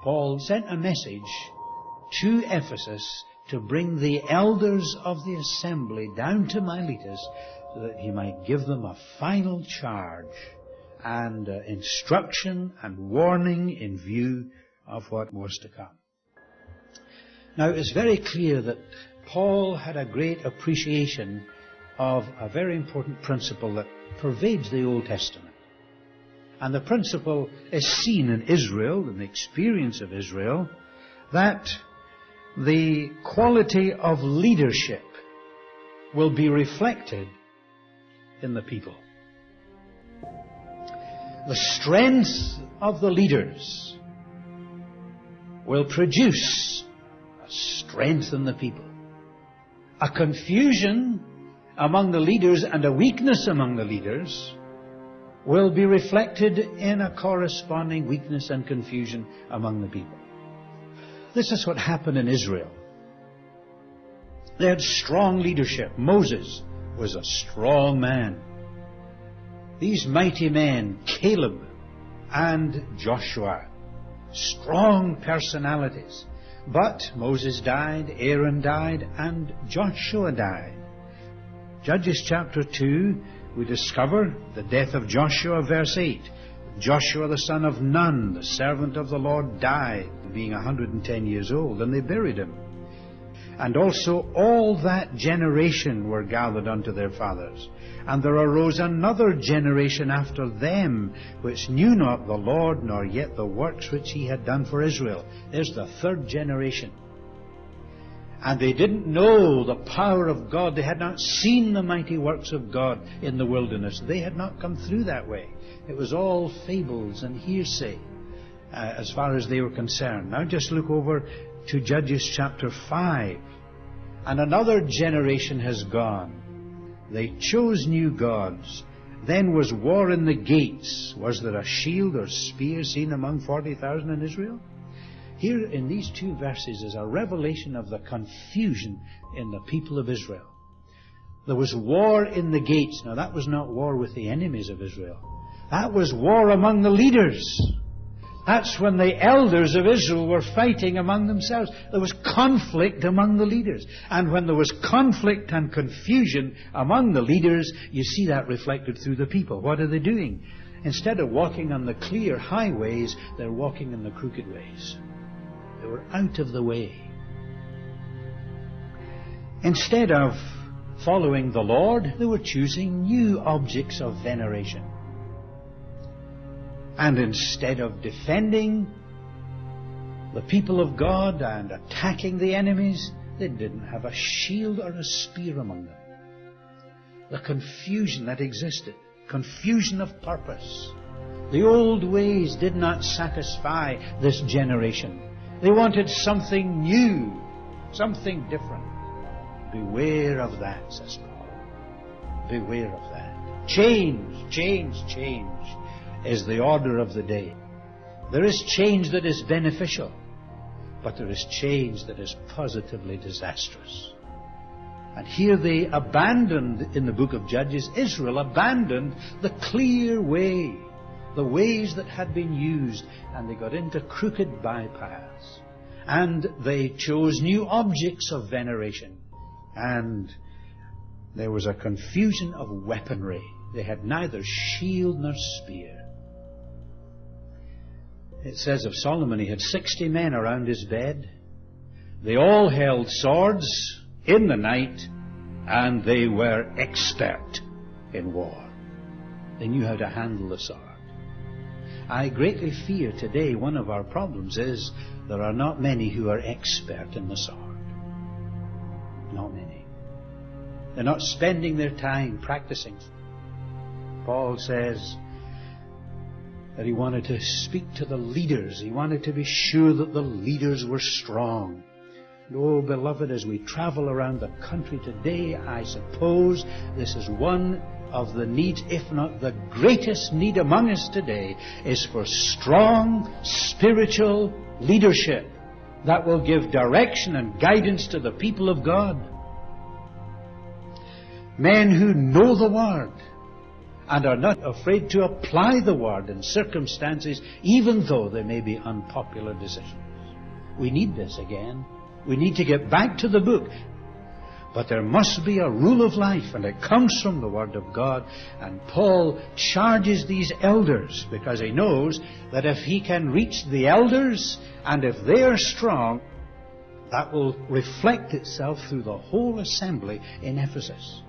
Paul sent a message to Ephesus to bring the elders of the assembly down to Miletus so that he might give them a final charge and instruction and warning in view of what was to come. Now, it's very clear that Paul had a great appreciation of a very important principle that pervades the Old Testament. And the principle is seen in Israel, in the experience of Israel, that the quality of leadership will be reflected in the people. The strength of the leaders will produce a strength in the people. A confusion among the leaders and a weakness among the leaders will be reflected in a corresponding weakness and confusion among the people. This is what happened in Israel. They had strong leadership. Moses was a strong man. These mighty men, Caleb and Joshua, strong personalities. But Moses died, Aaron died, and Joshua died. Judges chapter 2, we discover the death of Joshua, verse 8. Joshua the son of Nun, the servant of the Lord, died, being 110 years old, and they buried him. And also all that generation were gathered unto their fathers. And there arose another generation after them, which knew not the Lord, nor yet the works which he had done for Israel. There's the third generation. And they didn't know the power of God. They had not seen the mighty works of God in the wilderness. They had not come through that way. It was all fables and hearsay as far as they were concerned. Now just look over to Judges chapter 5. And another generation has gone. They chose new gods. Then was war in the gates. Was there a shield or spear seen among 40,000 in Israel? Here in these two verses is a revelation of the confusion in the people of Israel. There was war in the gates. Now that was not war with the enemies of Israel. That was war among the leaders. That's when the elders of Israel were fighting among themselves. There was conflict among the leaders. And when there was conflict and confusion among the leaders, you see that reflected through the people. What are they doing? Instead of walking on the clear highways, they're walking in the crooked ways. They were out of the way. Instead of following the Lord, they were choosing new objects of veneration. And instead of defending the people of God and attacking the enemies, they didn't have a shield or a spear among them. The confusion that existed, confusion of purpose. The old ways did not satisfy this generation. They wanted something new, something different. Beware of that, says Paul. Beware of that. Change, change, change is the order of the day. There is change that is beneficial, but there is change that is positively disastrous. And here they abandoned, in the book of Judges, Israel abandoned the clear way, the ways that had been used, and they got into crooked bypaths. And they chose new objects of veneration. And there was a confusion of weaponry. They had neither shield nor spear. It says of Solomon, he had 60 men around his bed. They all held swords in the night, and they were expert in war. They knew how to handle the sword. I greatly fear today one of our problems is there are not many who are expert in the sword. Not many. They're not spending their time practicing. Paul says that he wanted to speak to the leaders. He wanted to be sure that the leaders were strong. And oh, beloved, as we travel around the country today, I suppose this is one of the needs, if not the greatest need among us today, is for strong spiritual leadership that will give direction and guidance to the people of God. Men who know the Word and are not afraid to apply the word in circumstances, even though they may be unpopular decisions. We need this again. We need to get back to the book. But there must be a rule of life, and it comes from the Word of God. And Paul charges these elders because he knows that if he can reach the elders, and if they are strong, that will reflect itself through the whole assembly in Ephesus.